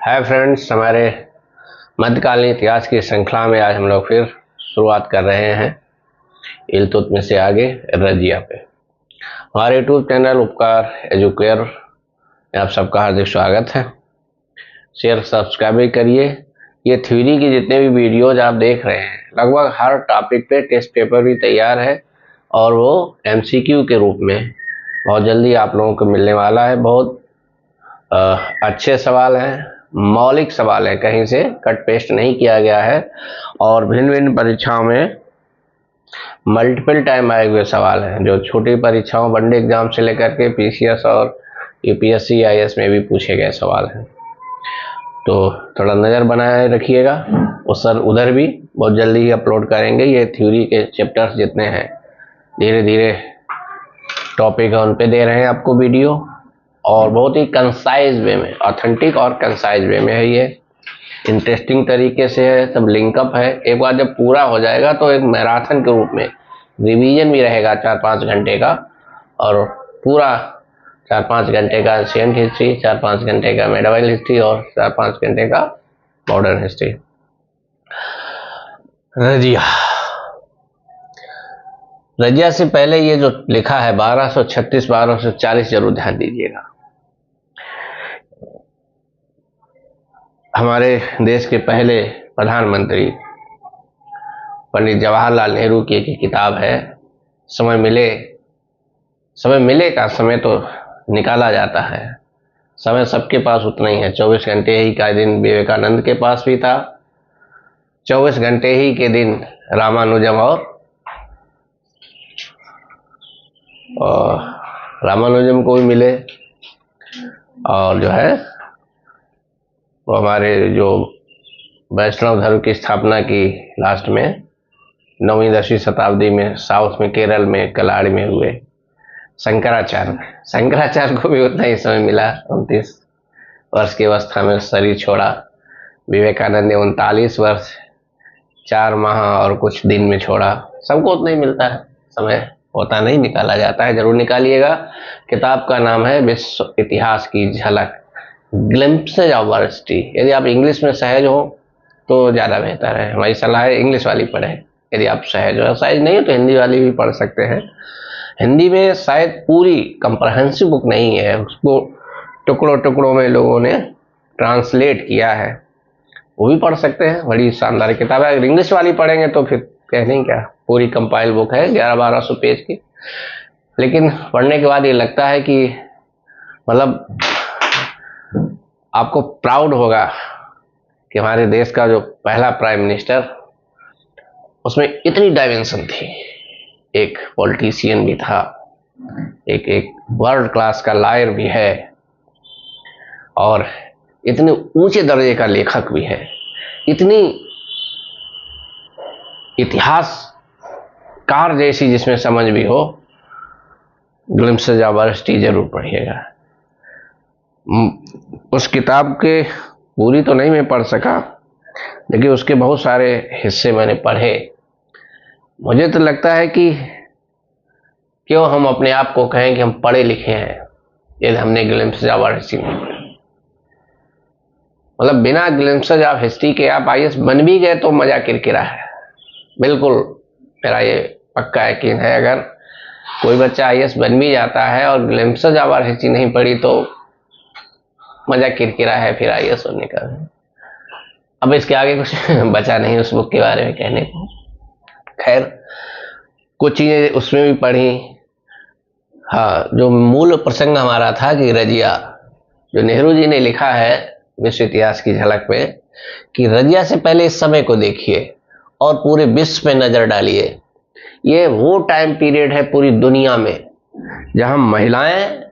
Hi friends, हमारे मध्यकालीन इतिहास की श्रृंखला में आज हम लोग फिर शुरुआत कर रहे हैं इल्तुतमिश से आगे रजिया पे। हमारे यूट्यूब चैनल उपकार एजुकेयर में आप सबका हार्दिक स्वागत है। शेयर सब्सक्राइब भी करिए। ये थ्योरी की जितने भी वीडियोज आप देख रहे हैं, लगभग हर टॉपिक पे टेस्ट पेपर भी तैयार है और वो MCQ के रूप में बहुत जल्दी आप लोगों को मिलने वाला है। बहुत अच्छे सवाल हैं, मौलिक सवाल है, कहीं से कट पेस्ट नहीं किया गया है और भिन्न भिन्न परीक्षाओं में मल्टीपल टाइम आए हुए सवाल हैं जो छोटी परीक्षाओं वनडे एग्जाम से लेकर के PCS और UPSC IAS में भी पूछे गए सवाल हैं। तो थोड़ा नज़र बनाए रखिएगा। और सर उधर भी बहुत जल्दी ही अपलोड करेंगे। ये थ्योरी के चैप्टर्स जितने हैं धीरे धीरे टॉपिक है उन पे दे रहे हैं आपको वीडियो, और बहुत ही कंसाइज वे में, ऑथेंटिक और कंसाइज वे में है। ये इंटरेस्टिंग तरीके से है, सब लिंकअप है। एक बार जब पूरा हो जाएगा तो एक मैराथन के रूप में रिवीजन भी रहेगा 4-5 घंटे का, और पूरा 4-5 घंटे का एंशिएंट हिस्ट्री, 4-5 घंटे का मेडिवल हिस्ट्री और 4-5 घंटे का मॉडर्न हिस्ट्री। रजिया से पहले ये जो लिखा है 1236-1240 जरूर ध्यान दीजिएगा। हमारे देश के पहले प्रधानमंत्री पंडित जवाहरलाल नेहरू की एक किताब है, समय मिले का समय तो निकाला जाता है। समय सबके पास उतना ही है, 24 घंटे ही का दिन विवेकानंद के पास भी था, 24 घंटे ही के दिन रामानुजम रामानुजम को भी मिले, और जो है वो हमारे जो वैष्णव धर्म की स्थापना की लास्ट में 9वीं-10वीं शताब्दी में साउथ में केरल में कलाड़ी में हुए शंकराचार्य को भी उतना ही समय मिला। 29 वर्ष की अवस्था में शरीर छोड़ा। विवेकानंद ने 39 वर्ष 4 माह और कुछ दिन में छोड़ा। सबको उतना ही मिलता है समय, होता नहीं, निकाला जाता है। जरूर निकालिएगा। किताब का नाम है विश्व इतिहास की झलक, ग्लिम्पसेज ऑफ वर्ल्ड हिस्ट्री। यदि आप इंग्लिश में सहज हो तो ज़्यादा बेहतर है। हमारी सलाह है इंग्लिश वाली पढ़ें। यदि आप सहज हो, सहज नहीं हो तो हिंदी वाली भी पढ़ सकते हैं। हिंदी में शायद पूरी कंप्रहेंसिव बुक नहीं है, उसको टुकड़ों में लोगों ने ट्रांसलेट किया है, वो भी पढ़ सकते हैं। बड़ी शानदार किताब है। अगर इंग्लिश वाली पढ़ेंगे तो फिर कहने क्या, पूरी कंपाइल बुक है 1100-1200 पेज की। लेकिन पढ़ने के बाद ये लगता है कि मतलब आपको प्राउड होगा कि हमारे देश का जो पहला प्राइम मिनिस्टर, उसमें इतनी डायमेंशन थी। एक पॉलिटिशियन भी था, एक वर्ल्ड क्लास का लॉयर भी है, और इतने ऊंचे दर्जे का लेखक भी है। इतनी इतिहासकार जैसी जिसमें समझ भी हो, ग्लिम्पसेज ऑफ वर्ल्ड हिस्ट्री जरूर पढ़िएगा। उस किताब के पूरी तो नहीं मैं पढ़ सका, लेकिन उसके बहुत सारे हिस्से मैंने पढ़े। मुझे तो लगता है कि क्यों हम अपने आप को कहें कि हम पढ़े लिखे हैं यदि हमने ग्लिम्पसेज ऑफ वर्ल्ड हिस्ट्री नहीं पढ़ी। मतलब बिना ग्लिम्पसेज ऑफ हिस्ट्री के आप IAS बन भी गए तो मजा किरकिरा है। बिल्कुल मेरा ये पक्का यकीन है। अगर कोई बच्चा IAS बन भी जाता है और ग्लिम्पसेज ऑफ वर्ल्ड हिस्ट्री नहीं पढ़ी तो मजा किरकिरा है फिर IAS होने का। अब इसके आगे कुछ बचा नहीं उस बुक के बारे में कहने को। खैर, कुछ चीजें उसमें भी पढ़ी। हाँ, जो मूल प्रसंग हमारा था कि रजिया, जो नेहरू जी ने लिखा है विश्व इतिहास की झलक पे, कि रजिया से पहले इस समय को देखिए और पूरे विश्व पे नजर डालिए। ये वो टाइम पीरियड है पूरी दुनिया में जहां महिलाएं,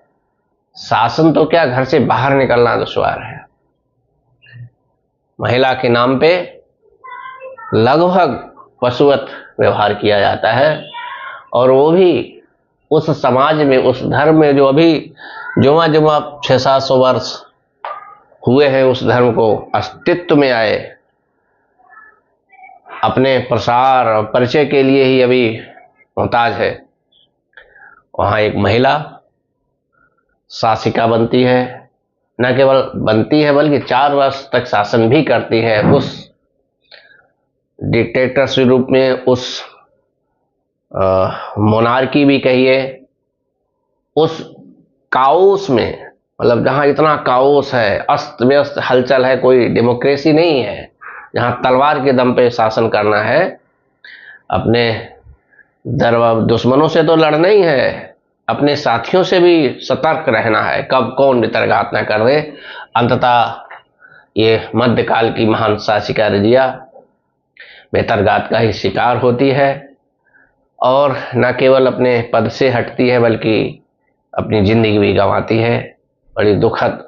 शासन तो क्या, घर से बाहर निकलना दुश्वार है। महिला के नाम पे लगभग पशुवत व्यवहार किया जाता है, और वो भी उस समाज में, उस धर्म में जो अभी जुमा 600-700 वर्ष हुए हैं उस धर्म को अस्तित्व में आए, अपने प्रसार और परिचय के लिए ही अभी मोहताज है। वहाँ एक महिला शासिका बनती है, न केवल बनती है बल्कि 4 वर्ष तक शासन भी करती है। उस डिक्टेटरशिप रूप में, उस मोनार्की भी कहिए, उस काओस में, मतलब जहां इतना काओस है, अस्त व्यस्त हलचल है, कोई डेमोक्रेसी नहीं है, जहां तलवार के दम पे शासन करना है, अपने दुश्मनों से तो लड़ना ही है, अपने साथियों से भी सतर्क रहना है, कब कौन बेतरघात न कर दे। अंततः ये मध्यकाल की महान शासिका रजिया बेतरघात का ही शिकार होती है और न केवल अपने पद से हटती है बल्कि अपनी जिंदगी भी गंवाती है। बड़ी दुखद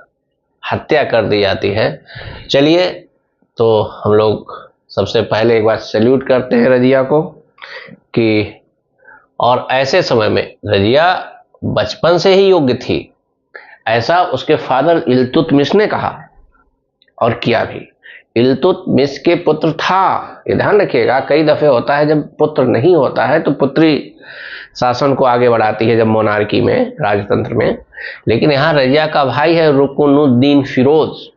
हत्या कर दी जाती है। चलिए, तो हम लोग सबसे पहले एक बार सैल्यूट करते हैं रजिया को कि, और ऐसे समय में रजिया बचपन से ही योग्य थी, ऐसा उसके फादर इल्तुतमिश ने कहा और किया भी। इल्तुतमिश के पुत्र था, ये ध्यान रखिएगा। कई दफे होता है जब पुत्र नहीं होता है तो पुत्री शासन को आगे बढ़ाती है, जब मोनार्की में, राजतंत्र में। लेकिन यहाँ रजिया का भाई है रुकनुद्दीन फिरोज,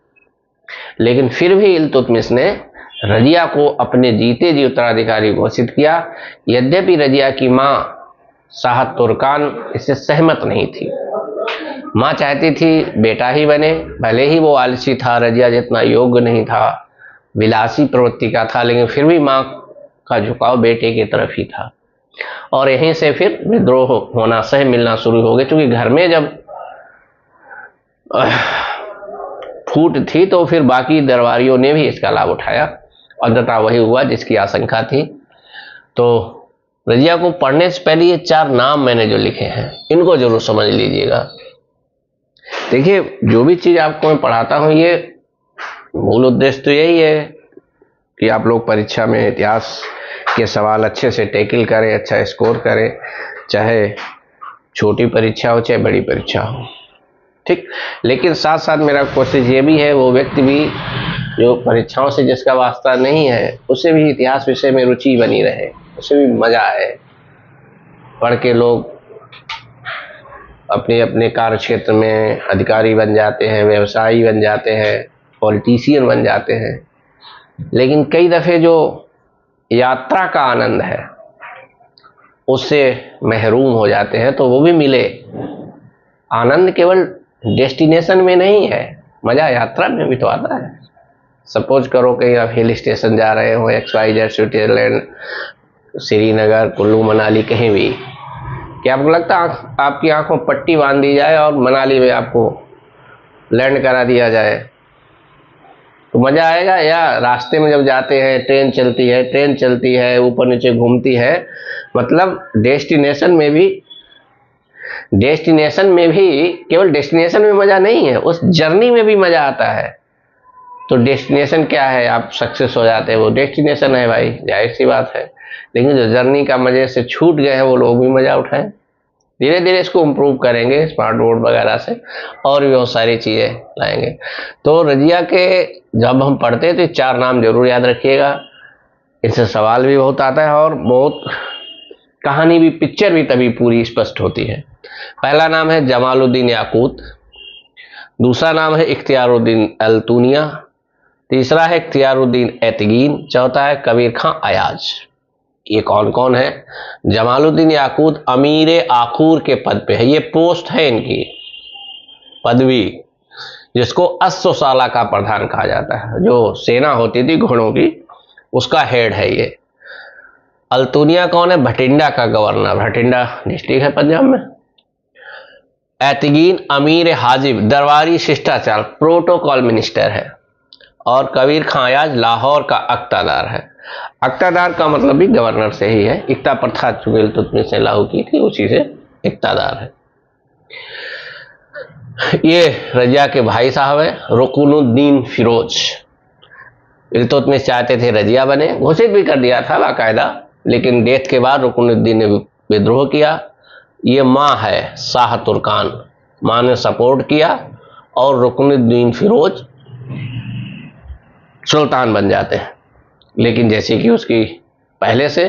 लेकिन फिर भी इल्तुतमिश ने रजिया को अपने जीते जी उत्तराधिकारी घोषित किया। यद्यपि रजिया की मां शाह तुर्कान इससे सहमत नहीं थी। मां चाहती थी बेटा ही बने, भले ही वो आलसी था, रजिया जितना योग्य नहीं था, विलासी प्रवृत्ति का था, लेकिन फिर भी मां का झुकाव बेटे की तरफ ही था। और यहीं से फिर विद्रोह होना, सह मिलना शुरू हो गए, क्योंकि घर में जब फूट थी तो फिर बाकी दरबारियों ने भी इसका लाभ उठाया। अंततः वही हुआ जिसकी आशंका थी। तो रजिया को पढ़ने से पहले ये 4 नाम मैंने जो लिखे हैं, इनको जरूर समझ लीजिएगा। देखिए, जो भी चीज आपको मैं पढ़ाता हूं, ये मूल उद्देश्य तो यही है कि आप लोग परीक्षा में इतिहास के सवाल अच्छे से टैकल करें, अच्छा स्कोर करें, चाहे छोटी परीक्षा हो चाहे बड़ी परीक्षा हो, ठीक। लेकिन साथ साथ मेरा कोशिश ये भी है, वो व्यक्ति भी जो परीक्षाओं से जिसका वास्ता नहीं है, उसे भी इतिहास विषय में रुचि बनी रहे, उसे भी मजा आए। पढ़ के लोग अपने अपने कार्य क्षेत्र में अधिकारी बन जाते हैं, व्यवसायी बन जाते हैं, पॉलिटिशियन बन जाते हैं, लेकिन कई दफे जो यात्रा का आनंद है उससे महरूम हो जाते हैं। तो वो भी मिले। आनंद केवल डेस्टिनेशन में नहीं है, मजा यात्रा में भी तो आता है। सपोज करो कहीं आप हिल स्टेशन जा रहे हो, XYZ, स्विट्जरलैंड, श्रीनगर, कुल्लू मनाली, कहीं भी, क्या आपको लगता है आपकी आंखों पट्टी बांध दी जाए और मनाली में आपको लैंड करा दिया जाए तो मजा आएगा? या रास्ते में जब जाते हैं, ट्रेन चलती है, ऊपर नीचे घूमती है, मतलब डेस्टिनेशन में भी केवल डेस्टिनेशन में मजा नहीं है, उस जर्नी में भी मजा आता है। तो डेस्टिनेशन क्या है, आप सक्सेस हो जाते हैं, वो डेस्टिनेशन है भाई, जाहिर सी बात है। लेकिन जो जर्नी का मजे से छूट गए हैं वो लोग भी मजा उठाएं। धीरे धीरे इसको इम्प्रूव करेंगे स्मार्ट बोर्ड वगैरह से, और भी बहुत सारी चीजें लाएंगे। तो रजिया के जब हम पढ़ते हैं तो 4 नाम जरूर याद रखिएगा। इससे सवाल भी बहुत आता है और बहुत कहानी भी, पिक्चर भी तभी पूरी स्पष्ट होती है। पहला नाम है जमालुद्दीन याकूत, दूसरा नाम है इख्तियारुद्दीन अल्तुनिया, तीसरा है इख्तियारुद्दीन एतगीन, चौथा है कबीर खां अयाज। ये कौन कौन है? जमालुद्दीन याकूत अमीर आखूर के पद पे है, ये पोस्ट है इनकी, पदवी, जिसको अस्सोसाला का प्रधान कहा जाता है, जो सेना होती थी घोड़ों की, उसका हेड है ये। अल्तुनिया कौन है? भटिंडा का गवर्नर, भटिंडा डिस्ट्रिक्ट है पंजाब में। एतगीन अमीर हाजिब, दरबारी शिष्टाचार, प्रोटोकॉल मिनिस्टर है। और कबीर खां अयाज लाहौर का अक्तादार है। अक्तादार का मतलब भी गवर्नर से ही है, इक्ता प्रथा चूंकि इल्तुतमिश ने लागू की थी, उसी से इक्तादार है। ये रजिया के भाई साहब है रुकनुद्दीन फिरोज। इल्तुतमिश चाहते थे रजिया बने, घोषित भी कर दिया था बाकायदा, लेकिन डेथ के बाद रुकनुद्दीन ने विद्रोह किया। ये माँ है शाह तुर्कान, माँ ने सपोर्ट किया और रुकनुद्दीन फिरोज सुल्तान बन जाते हैं। लेकिन जैसे कि उसकी पहले से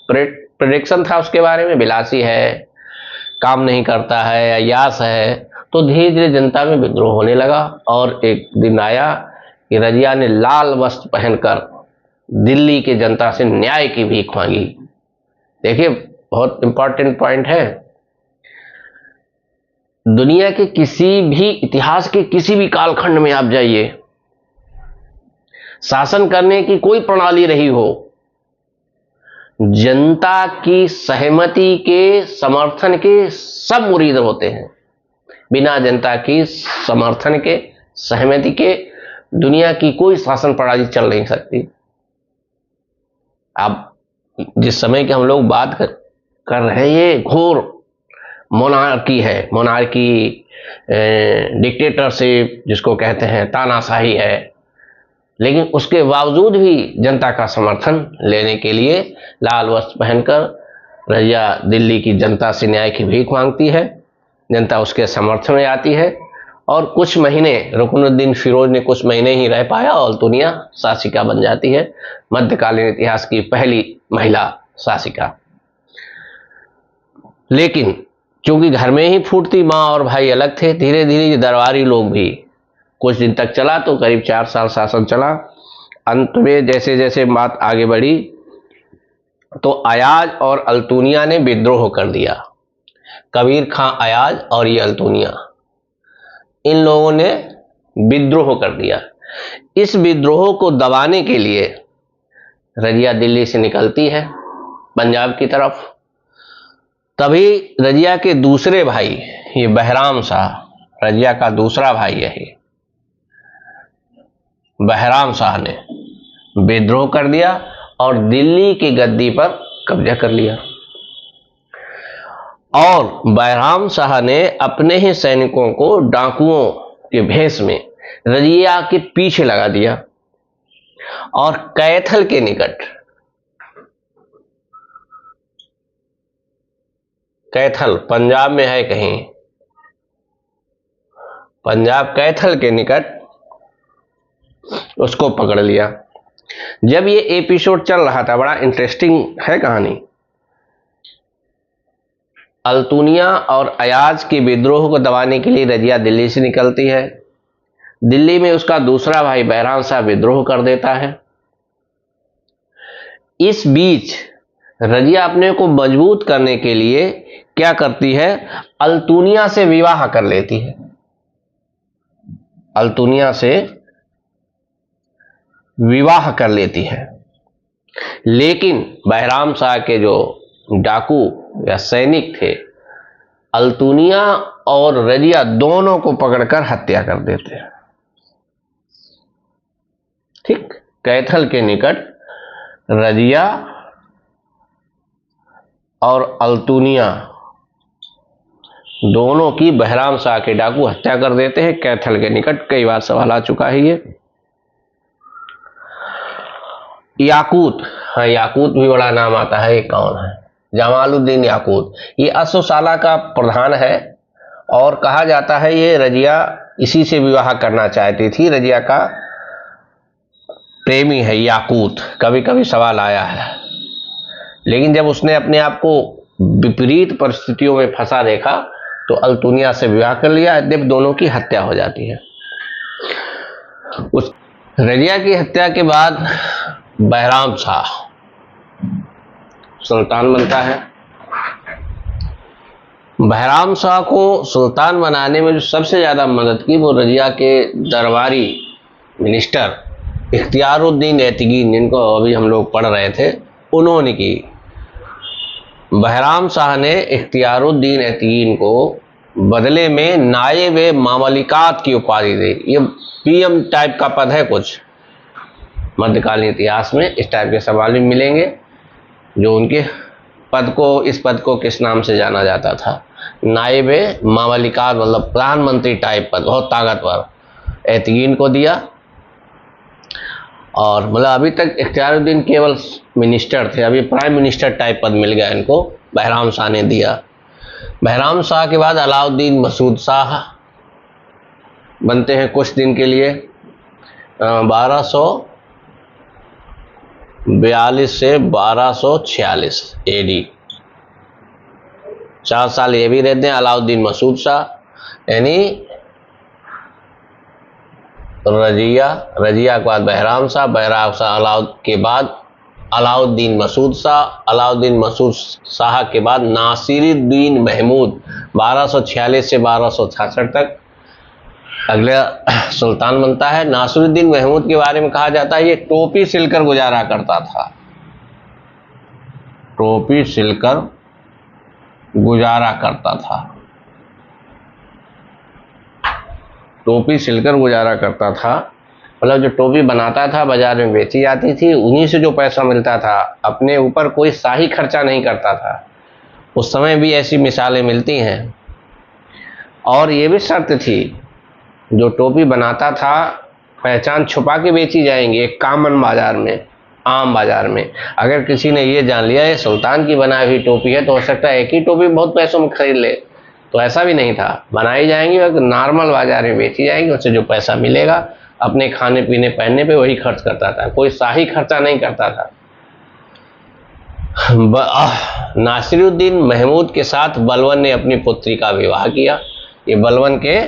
प्रेडिक्शन था उसके बारे में, विलासी है, काम नहीं करता है, अय्याश है, तो धीरे धीरे जनता में विद्रोह होने लगा और एक दिन आया कि रजिया ने लाल वस्त्र पहनकर दिल्ली के जनता से न्याय की भीख मांगी। देखिए, बहुत इंपॉर्टेंट पॉइंट है। दुनिया के किसी भी इतिहास के किसी भी कालखंड में आप जाइए, शासन करने की कोई प्रणाली रही हो, जनता की सहमति के, समर्थन के सब मुरीद होते हैं। बिना जनता की समर्थन के, सहमति के दुनिया की कोई शासन प्रणाली चल नहीं सकती। अब जिस समय की हम लोग बात कर रहे हैं, ये घोर मोनार्की है। मोनार्की, डिक्टेटरशिप जिसको कहते हैं, तानाशाही है। लेकिन उसके बावजूद भी जनता का समर्थन लेने के लिए लाल वस्त्र पहनकर रजिया दिल्ली की जनता से न्याय की भीख मांगती है। जनता उसके समर्थन में आती है और कुछ महीने, रुकनुद्दीन फिरोज ने कुछ महीने ही रह पाया और अल्तुनिया शासिका बन जाती है, मध्यकालीन इतिहास की पहली महिला शासिका। लेकिन क्योंकि घर में ही फूटती माँ और भाई अलग थे, धीरे धीरे ये दरबारी लोग भी, कुछ दिन तक चला तो करीब 4 साल शासन चला। अंत में जैसे जैसे बात आगे बढ़ी तो अयाज और अल्तुनिया ने विद्रोह कर दिया। कबीर खां अयाज और ये अल्तुनिया, इन लोगों ने विद्रोह कर दिया। इस विद्रोह को दबाने के लिए रजिया दिल्ली से निकलती है पंजाब की तरफ। तभी रजिया के दूसरे भाई, ये बहराम शाह, रजिया का दूसरा भाई है, बहराम शाह ने विद्रोह कर दिया और दिल्ली की गद्दी पर कब्जा कर लिया। और बहराम शाह ने अपने ही सैनिकों को डाकुओं के भेष में रजिया के पीछे लगा दिया और कैथल के निकट, कैथल पंजाब में है कहीं, पंजाब कैथल के निकट उसको पकड़ लिया। जब ये एपिसोड चल रहा था, बड़ा इंटरेस्टिंग है कहानी। अल्तुनिया और अयाज के विद्रोह को दबाने के लिए रजिया दिल्ली से निकलती है। दिल्ली में उसका दूसरा भाई बहराम शाह विद्रोह कर देता है। इस बीच रजिया अपने को मजबूत करने के लिए क्या करती है, अल्तुनिया से विवाह कर लेती है। अल्तुनिया से विवाह कर लेती है। लेकिन बहराम शाह के जो डाकू या सैनिक थे, अल्तुनिया और रजिया दोनों को पकड़कर हत्या कर देते हैं। ठीक, कैथल के निकट रजिया और अल्तुनिया दोनों की बहराम शाह के डाकू हत्या कर देते हैं। कैथल के निकट, कई बार सवाल आ चुका है ये। याकूत, हाँ, याकूत भी बड़ा नाम आता है। ये कौन है? जमालुद्दीन याकूत। ये अश्वशाला का प्रधान है और कहा जाता है ये रजिया इसी से विवाह करना चाहती थी। रजिया का प्रेमी है याकूत, कभी कभी सवाल आया है। लेकिन जब उसने अपने आप को विपरीत परिस्थितियों में फंसा देखा तो अल्तुनिया से विवाह कर लिया। जब दोनों की हत्या हो जाती है। उस रजिया की हत्या के बाद बहराम शाह सुल्तान बनता है। बहराम शाह को सुल्तान बनाने में जो सबसे ज़्यादा मदद की वो रजिया के दरबारी मिनिस्टर इख्तियारुद्दीन ऐतिगीन, जिनको अभी हम लोग पढ़ रहे थे, उन्होंने की। बहराम शाह ने इख्तियारुद्दीन ऐतिगीन को बदले में नायब मामलिकात की उपाधि दी। ये पीएम टाइप का पद है कुछ, मध्यकालीन इतिहास में इस टाइप के सवाल भी मिलेंगे। जो उनके पद को, इस पद को किस नाम से जाना जाता था? नायब मामलिकात, मतलब प्रधानमंत्री टाइप पद, बहुत ताकतवर ऐतिगीन को दिया। और मतलब अभी तक इख्तियारुद्दीन केवल मिनिस्टर थे, अभी प्राइम मिनिस्टर टाइप पद मिल गया इनको, बहराम शाह ने दिया। बहराम शाह के बाद अलाउद्दीन मसूद शाह बनते हैं कुछ दिन के लिए, 1242 से 1246 एडी, 4 साल ये भी रहते हैं अलाउद्दीन मसूद शाह। यानी रजिया के बाद बहराम शाह, बहराम शाह के बाद अलाउद्दीन मसूद शाह, अलाउद्दीन मसूद शाह के बाद नासिरुद्दीन महमूद 1246 से 1266 तक अगला सुल्तान बनता है। नासिरुद्दीन महमूद के बारे में कहा जाता है ये टोपी सिलकर गुजारा करता था, टोपी सिलकर गुजारा करता था, टोपी सिलकर गुजारा करता था। मतलब जो टोपी बनाता था बाजार में बेची जाती थी, उन्हीं से जो पैसा मिलता था, अपने ऊपर कोई शाही खर्चा नहीं करता था। उस समय भी ऐसी मिसालें मिलती हैं। और ये भी शर्त थी, जो टोपी बनाता था पहचान छुपा के बेची जाएंगी एक कॉमन बाजार में, आम बाजार में। अगर किसी ने ये जान लिया ये सुल्तान की बनाई हुई टोपी है, तो हो सकता है एक ही टोपी बहुत पैसों में खरीद ले, तो ऐसा भी नहीं था। बनाई जाएंगी और नॉर्मल बाजार में बेची जाएंगी, उससे जो पैसा मिलेगा अपने खाने पीने पहनने पे वही खर्च करता था, कोई शाही खर्चा नहीं करता था। नासिरुद्दीन महमूद के साथ बलबन ने अपनी पुत्री का विवाह किया। ये बलबन के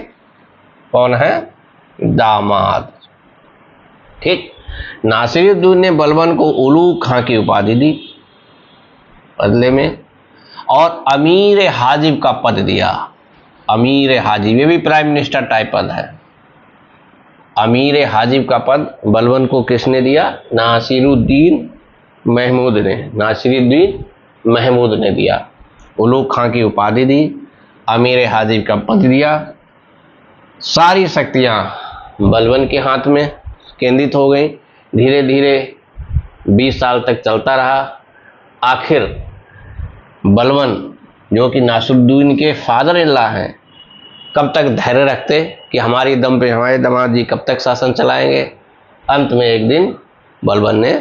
कौन है? दामाद। ठीक। नासिरुद्दीन ने बलबन को उलू खां की उपाधि दी बदले में, और अमीर हाजिब का पद दिया। अमीर हाजिब, ये भी प्राइम मिनिस्टर टाइप पद है। अमीर हाजिब का पद बलबन को किसने दिया? नासिरुद्दीन महमूद ने, नासिरुद्दीन महमूद ने दिया। उलूग खां की उपाधि दी, अमीर हाजिब का पद दिया। सारी शक्तियां बलबन के हाथ में केंद्रित हो गई। धीरे धीरे 20 साल तक चलता रहा। आखिर बलबन, जो कि नासिरुद्दीन के फादर इन लॉ हैं, कब तक धैर्य रखते कि हमारी दम पे हमारे दामाद जी कब तक शासन चलाएंगे। अंत में एक दिन बलबन ने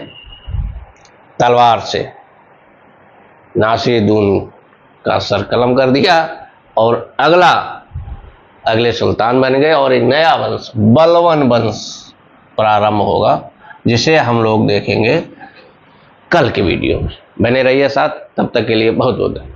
तलवार से नासिरुद्दीन का सर कलम कर दिया और अगले सुल्तान बन गए, और एक नया वंश बलबन वंश प्रारंभ होगा, जिसे हम लोग देखेंगे कल के वीडियो में। बने रहिए साथ, तब तक के लिए बहुत बहुत धन्यवाद।